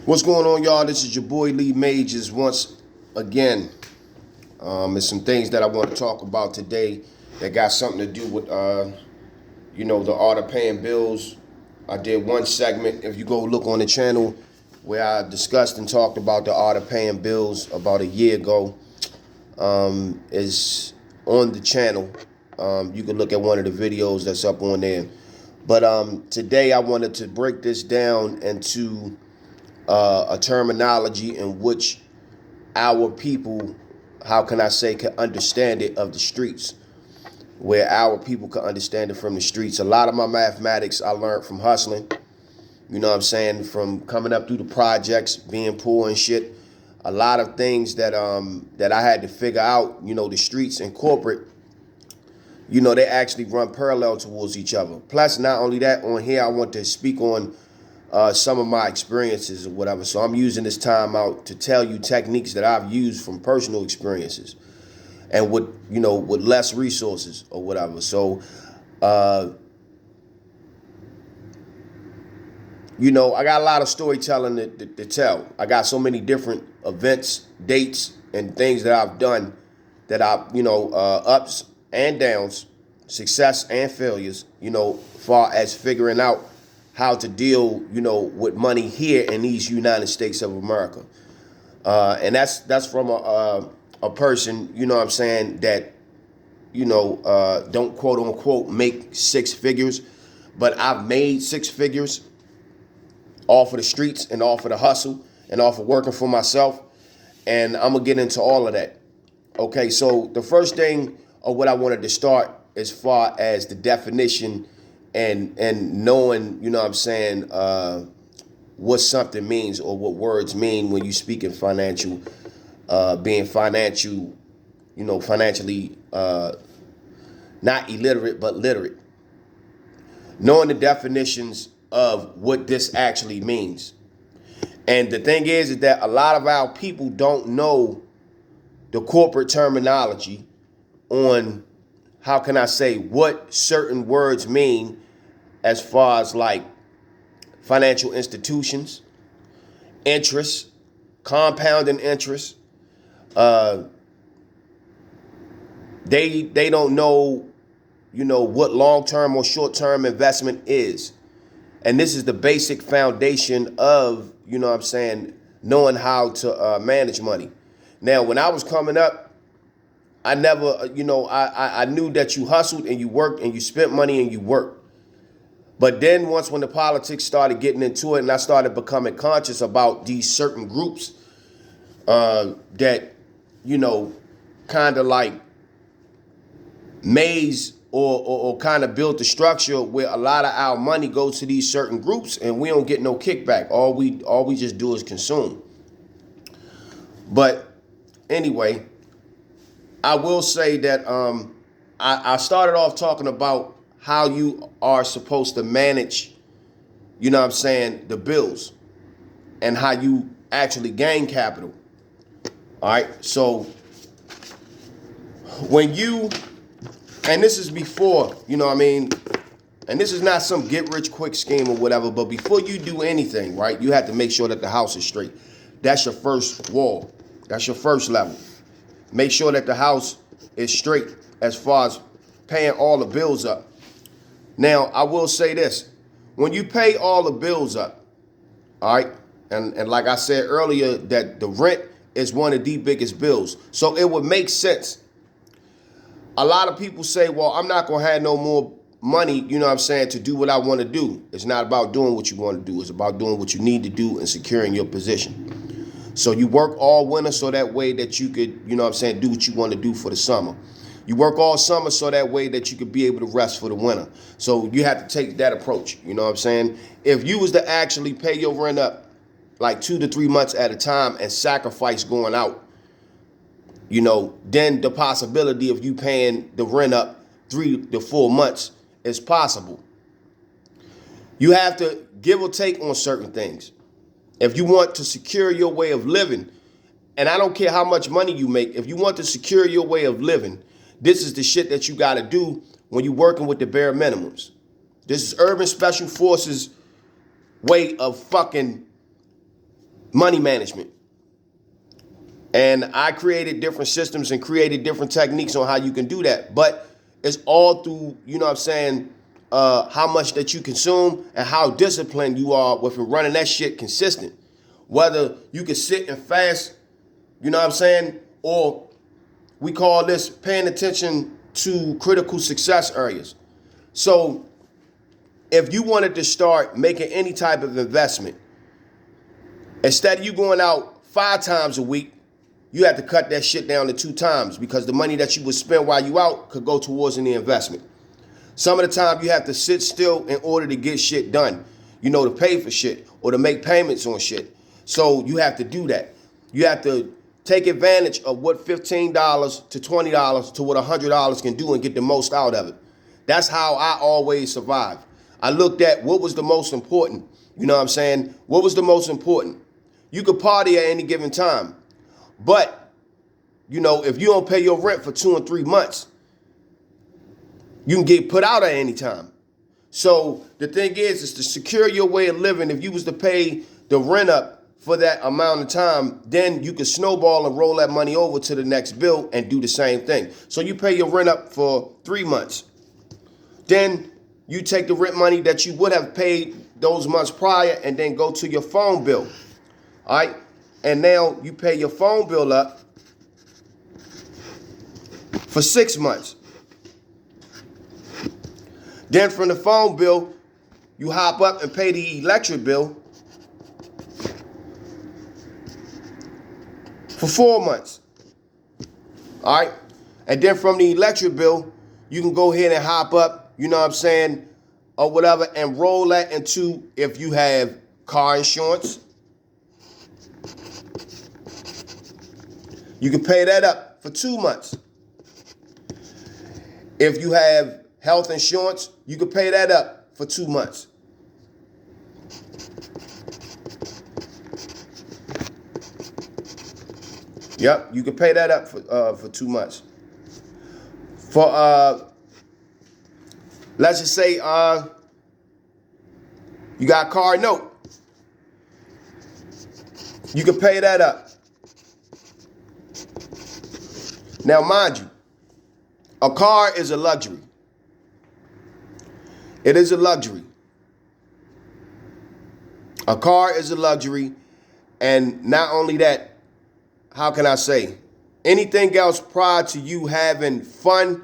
What's going on, y'all? This is your boy Lee Majors once again. There's some things that I want to talk about today that got something to do with, the art of paying bills. I did one segment, if you go look on the channel, where I discussed and talked about the art of paying bills about a year ago. Is on the channel. You can look at one of the videos that's up on there. But today I wanted to break this down into a terminology in which our people, how can I say, can understand it of the streets, where our people can understand it from the streets. A lot of my mathematics I learned from hustling, you know what I'm saying, from coming up through the projects, being poor and shit. A lot of things that I had to figure out, the streets and corporate, they actually run parallel towards each other. Plus, not only that, on here I want to speak on some of my experiences or whatever. So I'm using this time out to tell you techniques that I've used from personal experiences and with less resources or whatever. So, I got a lot of storytelling to tell. I got so many different events, dates, and things that I've done that ups and downs, success and failures, far as figuring out how to deal, with money here in these United States of America. And that's from a person, what I'm saying, that, don't quote unquote make six figures, but I've made six figures off of the streets and off of the hustle and off of working for myself. And I'm gonna get into all of that. Okay, so the first thing of what I wanted to start as far as the definition and knowing, what something means or what words mean when you speak in financial, being financial, financially not illiterate but literate. Knowing the definitions of what this actually means. And the thing is that a lot of our people don't know the corporate terminology on, how can I say, what certain words mean as far as like financial institutions, interest, compounding interest. They don't know, what long-term or short-term investment is. And this is the basic foundation of, knowing how to manage money. Now, when I was coming up, I never, I knew that you hustled and you worked and you spent money and you worked. But then once when the politics started getting into it and I started becoming conscious about these certain groups that, kind of like maze or kind of build the structure where a lot of our money goes to these certain groups and we don't get no kickback. All we just do is consume. But anyway, I will say that I started off talking about how you are supposed to manage, the bills and how you actually gain capital. All right. So when you, and this is before, and this is not some get rich quick scheme or whatever, but before you do anything, right, you have to make sure that the house is straight. That's your first wall. That's your first level. Make sure that the house is straight as far as paying all the bills up. Now, I will say this. When you pay all the bills up, all right, and like I said earlier, that the rent is one of the biggest bills. So it would make sense. A lot of people say, well, I'm not going to have no more money, to do what I want to do. It's not about doing what you want to do. It's about doing what you need to do and securing your position. So you work all winter so that way that you could, do what you want to do for the summer. You work all summer so that way that you could be able to rest for the winter. So you have to take that approach, If you was to actually pay your rent up like 2 to 3 months at a time and sacrifice going out, then the possibility of you paying the rent up 3 to 4 months is possible. You have to give or take on certain things. If you want to secure your way of living, and I don't care how much money you make, if you want to secure your way of living, this is the shit that you got to do when you're working with the bare minimums. This is Urban Special Forces way of fucking money management. And I created different systems and created different techniques on how you can do that. But it's all through, you know what I'm saying, how much that you consume and how disciplined you are with running that shit consistent. Whether you can sit and fast, you know what I'm saying, or we call this paying attention to critical success areas. So if you wanted to start making any type of investment, instead of you going out 5 times a week, you have to cut that shit down to 2 times, because the money that you would spend while you out could go towards the investment. Some of the time you have to sit still in order to get shit done, you know, to pay for shit or to make payments on shit. So you have to do that. You have to take advantage of what $15 to $20 to what $100 can do and get the most out of it. That's how I always survive. I looked at what was the most important. You know what I'm saying? What was the most important? You could party at any given time. But, you know, if you don't pay your rent for 2 and 3 months, you can get put out at any time. So the thing is to secure your way of living. If you was to pay the rent up for that amount of time, then you could snowball and roll that money over to the next bill and do the same thing. So you pay your rent up for 3 months. Then you take the rent money that you would have paid those months prior and then go to your phone bill. All right? And now you pay your phone bill up for 6 months. Then from the phone bill, you hop up and pay the electric bill for 4 months. All right? And then from the electric bill, you can go ahead and hop up, you know what I'm saying, or whatever, and roll that into, if you have car insurance, you can pay that up for 2 months. If you have health insurance, you can pay that up for 2 months. Yep, you can pay that up for 2 months. For let's just say you got a car note, you can pay that up. Now, mind you, a car is a luxury. It is a luxury. A car is a luxury, and not only that, how can I say, anything else prior to you having fun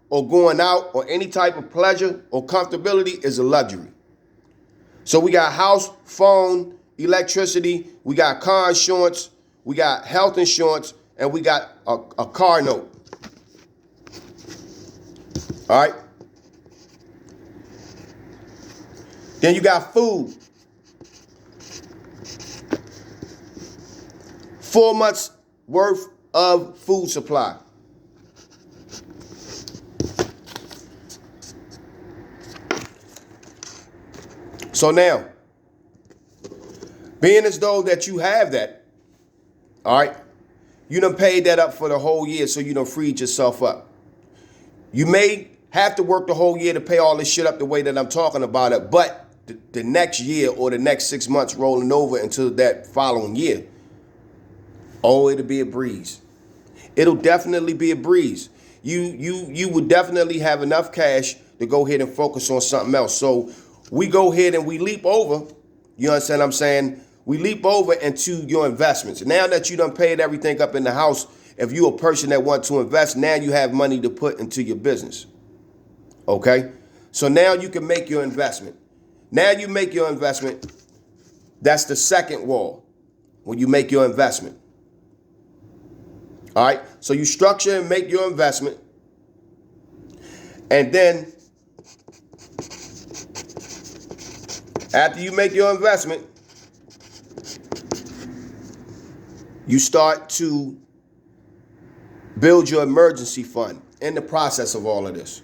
or going out or any type of pleasure or comfortability is a luxury. So we got house, phone, electricity, we got car insurance, we got health insurance, and we got a car note. All right? Then you got food. 4 months worth of food supply. So now, being as though that you have that, all right, you done paid that up for the whole year, so you done freed yourself up. You may have to work the whole year to pay all this shit up the way that I'm talking about it, but the next year or the next 6 months rolling over into that following year, oh, it'll be a breeze. It'll definitely be a breeze. You would definitely have enough cash to go ahead and focus on something else. So we go ahead and we leap over, you understand what I'm saying? We leap over into your investments. Now that you done paid everything up in the house, if you're a person that wants to invest, now you have money to put into your business. Okay? So now you can make your investment. Now you make your investment. That's the second wall when you make your investment. All right? So you structure and make your investment. And then after you make your investment, you start to build your emergency fund in the process of all of this,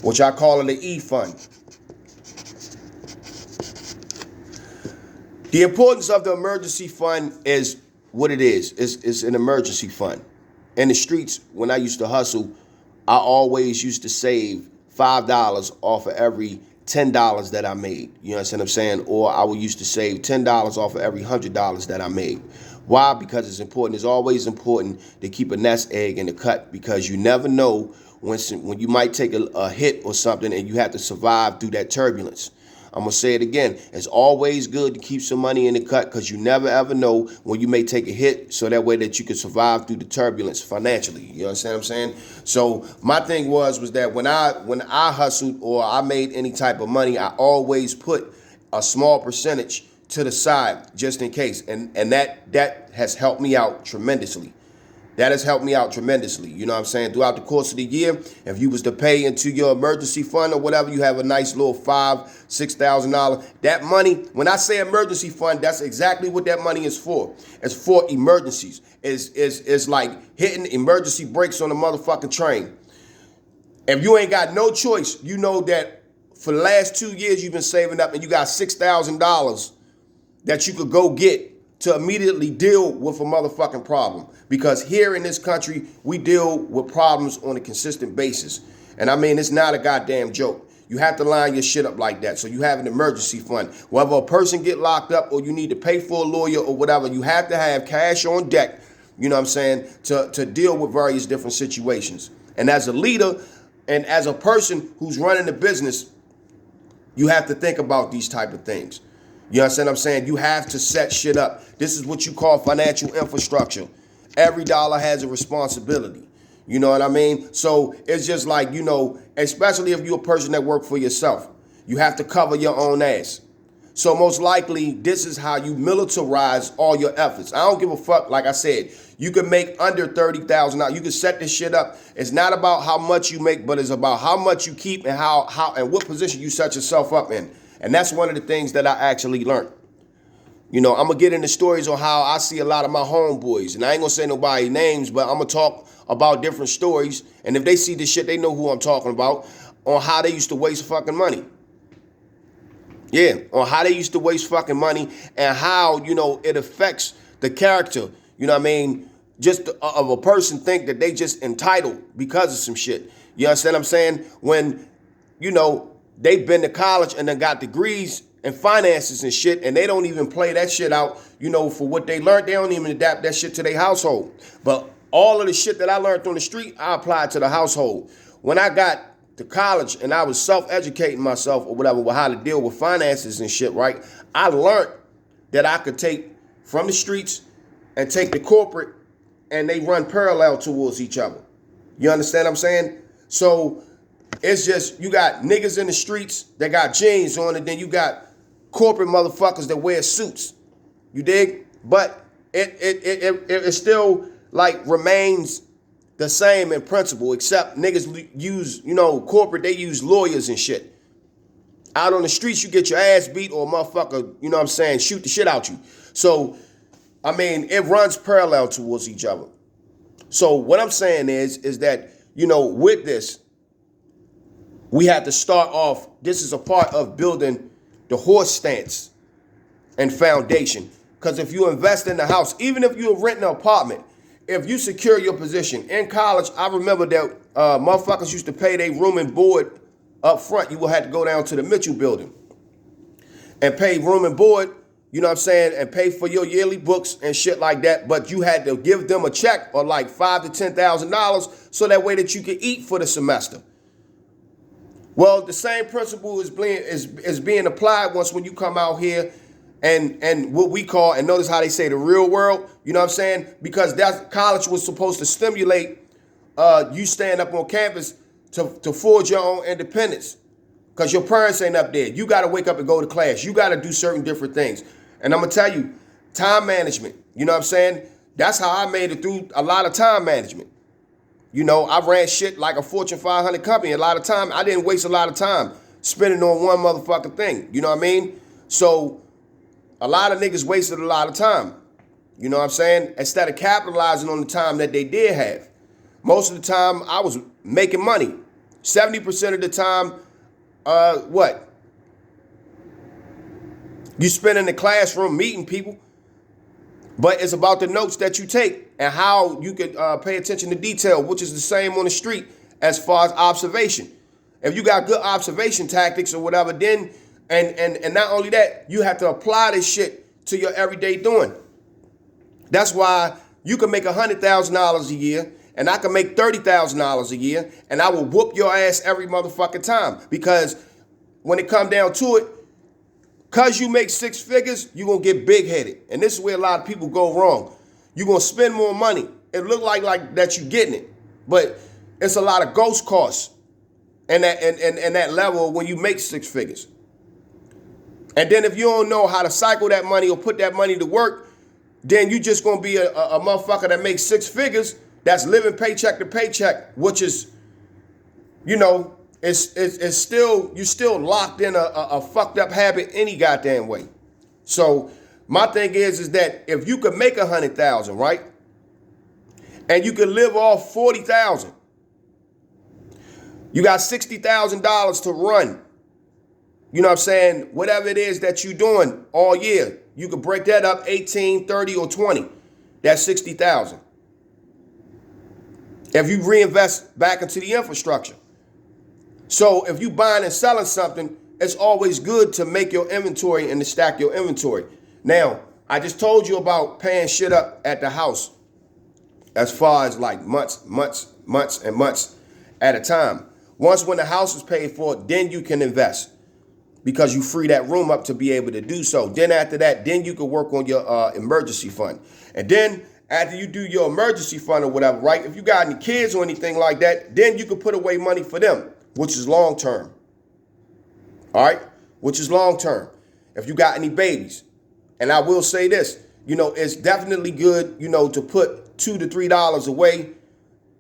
which I call it the E fund. The importance of the emergency fund is what it is. It's an emergency fund. In the streets, when I used to hustle, I always used to save $5 off of every $10 that I made. You understand what I'm saying? Or I would used to save $10 off of every $100 that I made. Why? Because it's important. It's always important to keep a nest egg in the cut, because you never know when you might take a hit or something and you have to survive through that turbulence. I'm going to say it again. It's always good to keep some money in the cut, because you never ever know when you may take a hit, so that way that you can survive through the turbulence financially. You understand what I'm saying? So my thing was that when I hustled or I made any type of money, I always put a small percentage to the side just in case. And that has helped me out tremendously. That has helped me out tremendously. You know what I'm saying? Throughout the course of the year, if you was to pay into your emergency fund or whatever, you have a nice little $5,000-$6,000. That money, when I say emergency fund, that's exactly what that money is for. It's for emergencies. It's like hitting emergency brakes on a motherfucking train. If you ain't got no choice, you know that for the last 2 years you've been saving up and you got $6,000 that you could go get to immediately deal with a motherfucking problem. Because here in this country, we deal with problems on a consistent basis. And I mean, it's not a goddamn joke. You have to line your shit up like that. So you have an emergency fund. Whether a person get locked up or you need to pay for a lawyer or whatever, you have to have cash on deck, you know what I'm saying, to deal with various different situations. And as a leader and as a person who's running a business, you have to think about these type of things. You understand what I'm saying? You have to set shit up. This is what you call financial infrastructure. Every dollar has a responsibility. You know what I mean? So it's just like, you know, especially if you're a person that works for yourself, you have to cover your own ass. So most likely, this is how you militarize all your efforts. I don't give a fuck. Like I said, you can make under $30,000. You can set this shit up. It's not about how much you make, but it's about how much you keep and how and what position you set yourself up in. And that's one of the things that I actually learned. You know, I'm going to get into stories on how I see a lot of my homeboys. And I ain't going to say nobody's names, but I'm going to talk about different stories. And if they see this shit, they know who I'm talking about, on how they used to waste fucking money. Yeah, on how they used to waste fucking money and how, you know, it affects the character, you know what I mean, just of a person think that they just entitled because of some shit. You understand what I'm saying? When, you know, they've been to college and then got degrees and finances and shit, and they don't even play that shit out, you know, for what they learned. They don't even adapt that shit to their household. But all of the shit that I learned on the street, I applied to the household. When I got to college and I was self-educating myself or whatever with how to deal with finances and shit, right? I learned that I could take from the streets and take the corporate, and they run parallel towards each other. You understand what I'm saying? So it's just, you got niggas in the streets that got jeans on, and then you got corporate motherfuckers that wear suits. You dig? But it still like remains the same in principle, except niggas use, you know, corporate, they use lawyers and shit. Out on the streets, you get your ass beat or a motherfucker, you know what I'm saying, shoot the shit out you. So, I mean, it runs parallel towards each other. So what I'm saying is that, you know, with this, we have to start off, this is a part of building the horse stance and foundation. Because if you invest in the house, even if you're renting an apartment, if you secure your position. In college, I remember that motherfuckers used to pay their room and board up front. You will have to go down to the Mitchell building and pay room and board, you know what I'm saying, and pay for your yearly books and shit like that. But you had to give them a check of like $5,000 to $10,000 so that way that you could eat for the semester. Well, the same principle is being applied once when you come out here and what we call, and notice how they say the real world, you know what I'm saying? Because that college was supposed to stimulate you staying up on campus to forge your own independence. Because your parents ain't up there. You got to wake up and go to class. You got to do certain different things. And I'm going to tell you, time management, you know what I'm saying? That's how I made it through a lot of time management. You know, I ran shit like a Fortune 500 company. A lot of time, I didn't waste a lot of time spending on one motherfucking thing. You know what I mean? So a lot of niggas wasted a lot of time. You know what I'm saying? Instead of capitalizing on the time that they did have. Most of the time, I was making money. 70% of the time, what? You spend in the classroom meeting people. But it's about the notes that you take and how you can pay attention to detail, which is the same on the street as far as observation. If you got good observation tactics or whatever, then and not only that, you have to apply this shit to your everyday doing. That's why you can make $100,000 a year and I can make $30,000 a year and I will whoop your ass every motherfucking time. Because when it come down to it, because you make six figures, you're going to get big-headed. And this is where a lot of people go wrong. You're going to spend more money. It look like that you're getting it. But it's a lot of ghost costs and that level when you make six figures. And then if you don't know how to cycle that money or put that money to work, then you just going to be a motherfucker that makes six figures that's living paycheck to paycheck, which is, you know, it's still, you're still locked in a fucked up habit any goddamn way. So my thing is that if you could make 100,000, right? And you could live off 40,000, you got $60,000 to run. You know what I'm saying? Whatever it is that you're doing all year, you could break that up 18, 30, or 20. That's 60,000. If you reinvest back into the infrastructure. So if you buying and selling something, it's always good to make your inventory and to stack your inventory. Now, I just told you about paying shit up at the house as far as like months at a time. Once when the house is paid for, then you can invest because you free that room up to be able to do so. Then after that, then you can work on your emergency fund. And then after you do your emergency fund or whatever, right? If you got any kids or anything like that, then you can put away money for them, which is long term. All right? Which is long term. If you got any babies. And I will say this, you know, it's definitely good, you know, to put $2 to $3 away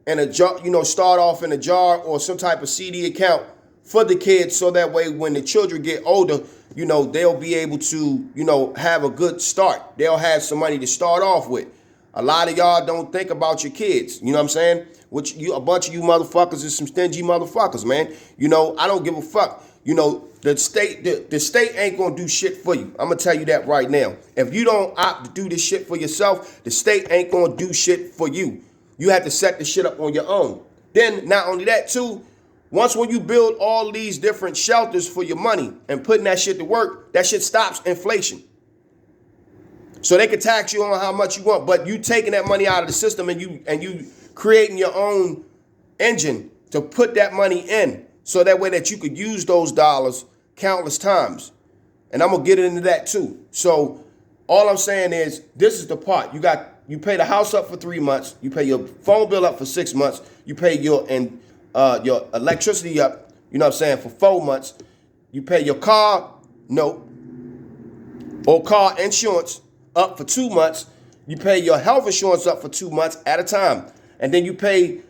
in a jar, you know, start off in a jar or some type of CD account for the kids. So that way, when the children get older, you know, they'll be able to, you know, have a good start. They'll have some money to start off with. A lot of y'all don't think about your kids. You know what I'm saying? Which a bunch of you motherfuckers is some stingy motherfuckers, man. You know, I don't give a fuck. You know, the state ain't gonna do shit for you. I'm gonna tell you that right now. If you don't opt to do this shit for yourself, the state ain't gonna do shit for you. You have to set the shit up on your own. Then, not only that too, when you build all these different shelters for your money and putting that shit to work, that shit stops inflation. So they can tax you on how much you want, but you taking that money out of the system and you creating your own engine to put that money in, so that way that you could use those dollars countless times. And I'm gonna get into that too. So all I'm saying is, this is the part. You pay the house up for 3 months, you pay your phone bill up for 6 months, you pay your electricity up, you know what I'm saying, for 4 months, you pay your car note or car insurance up for 2 months, you pay your health insurance up for 2 months at a time, and then you pay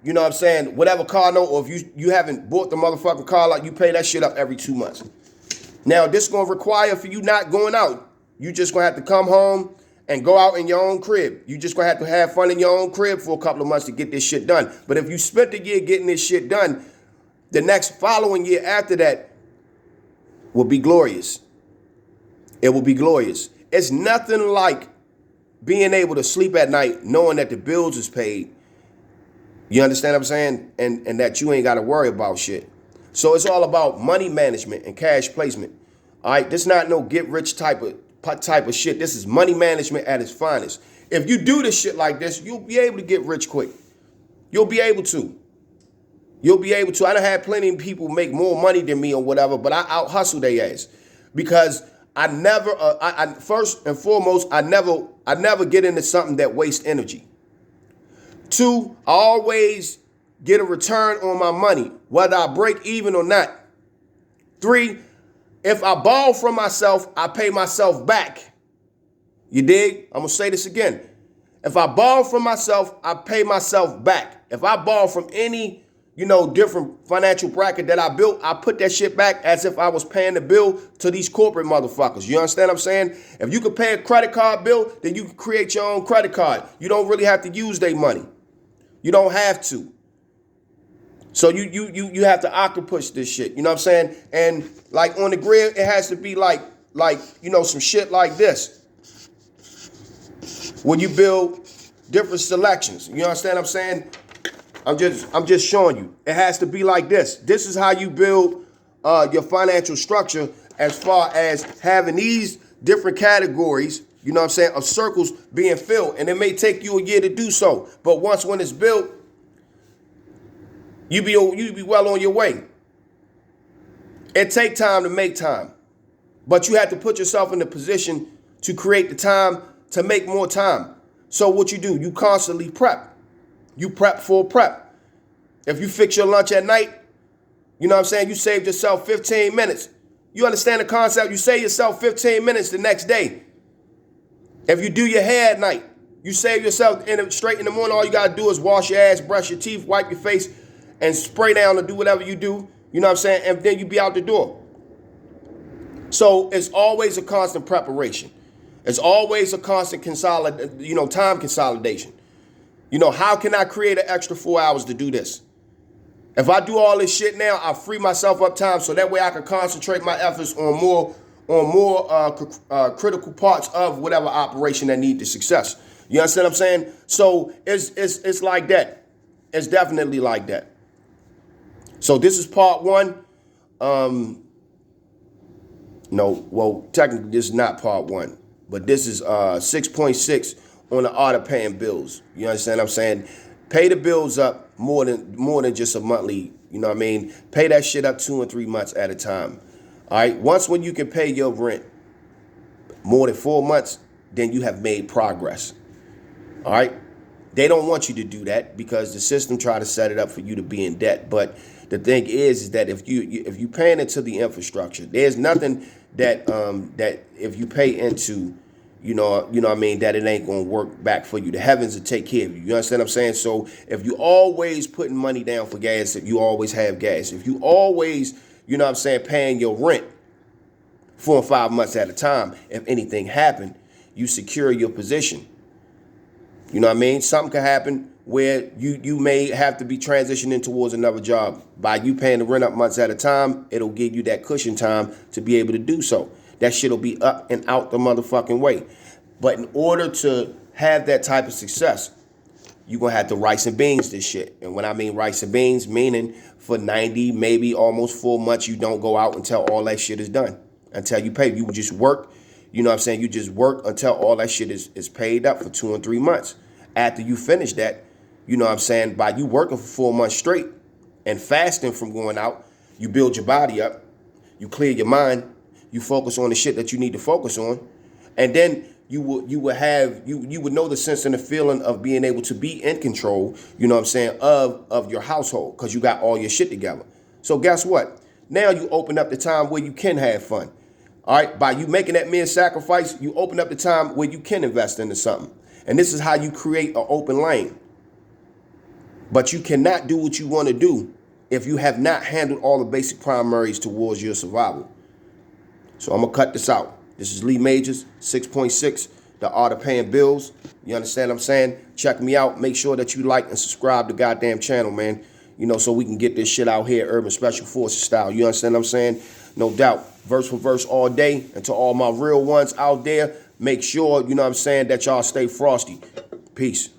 you know what I'm saying, whatever car note, or if you haven't bought the motherfucking car lot, you pay that shit up every 2 months. Now, this is going to require for you not going out. You just going to have to come home and go out in your own crib. You just going to have fun in your own crib for a couple of months to get this shit done. But if you spent the year getting this shit done, the next following year after that will be glorious. It will be glorious. It's nothing like being able to sleep at night knowing that the bills is paid. You understand what I'm saying? And that you ain't got to worry about shit. So it's all about money management and cash placement. All right, this is not no get rich type of shit. This is money management at its finest. If you do this shit like this, you'll be able to get rich quick. You'll be able to. You'll be able to. I done had plenty of people make more money than me or whatever, but I out hustle their ass because I never. First and foremost, I never get into something that wastes energy. 2, I always get a return on my money, whether I break even or not. 3, if I borrow from myself, I pay myself back. You dig? I'm going to say this again. If I borrow from myself, I pay myself back. If I borrow from any, different financial bracket that I built, I put that shit back as if I was paying the bill to these corporate motherfuckers. You understand what I'm saying? If you could pay a credit card bill, then you can create your own credit card. You don't really have to use their money. You don't have to. So you have to octopus this shit. You know what I'm saying? And like on the grid, it has to be like some shit like this. When you build different selections. You understand what I'm saying? I'm just showing you. It has to be like this. This is how you build your financial structure as far as having these different categories, you know what I'm saying, of circles being filled. And it may take you a year to do so. But when it's built, you be well on your way. It takes time to make time. But you have to put yourself in the position to create the time to make more time. So what you do, you constantly prep. You prep for prep. If you fix your lunch at night, you know what I'm saying, you saved yourself 15 minutes. You understand the concept? You save yourself 15 minutes the next day. If you do your hair at night, you save yourself straight in the morning. All you got to do is wash your ass, brush your teeth, wipe your face, and spray down or do whatever you do. You know what I'm saying? And then you be out the door. So it's always a constant preparation. It's always a constant time consolidation. You know, how can I create an extra 4 hours to do this? If I do all this shit now, I free myself up time so that way I can concentrate my efforts on more critical parts of whatever operation that need the success. You understand what I'm saying? So it's like that. It's definitely like that. So this is part one. Technically this is not part one, but this is 6.6 on the art of paying bills. You understand what I'm saying? Pay the bills up more than just a monthly, you know what I mean? Pay that shit up 2 and 3 months at a time. All right. When you can pay your rent more than 4 months, then you have made progress. All right. They don't want you to do that because the system try to set it up for you to be in debt. But the thing is that if you paying into the infrastructure, there's nothing that if you pay into, you know what I mean, that it ain't gonna work back for you. The heavens will take care of you. You understand what I'm saying? So if you always putting money down for gas, if you always have gas, if you always, you know what I'm saying, paying your rent 4 or 5 months at a time, if anything happened, you secure your position. You know what I mean? Something could happen where you may have to be transitioning towards another job. By you paying the rent up months at a time, it'll give you that cushion time to be able to do so. That shit'll be up and out the motherfucking way. But in order to have that type of success, you're going to have to rice and beans this shit. And when I mean rice and beans, meaning for 90, maybe almost 4 months, you don't go out until all that shit is done. Until you pay. You just work, you know what I'm saying? You just work until all that shit is paid up for 2 and 3 months. After you finish that, you know what I'm saying, by you working for 4 months straight and fasting from going out, you build your body up, you clear your mind, you focus on the shit that you need to focus on, and then you would know the sense and the feeling of being able to be in control, you know what I'm saying, of your household, because you got all your shit together. So guess what? Now you open up the time where you can have fun. All right, by you making that mere sacrifice, you open up the time where you can invest into something. And this is how you create an open lane. But you cannot do what you want to do if you have not handled all the basic primaries towards your survival. So I'm going to cut this out. This is Lee Majors, 6.6, the art of paying bills. You understand what I'm saying? Check me out. Make sure that you like and subscribe to the goddamn channel, man. You know, so we can get this shit out here, Urban Special Forces style. You understand what I'm saying? No doubt. Verse for verse all day. And to all my real ones out there, make sure, you know what I'm saying, that y'all stay frosty. Peace.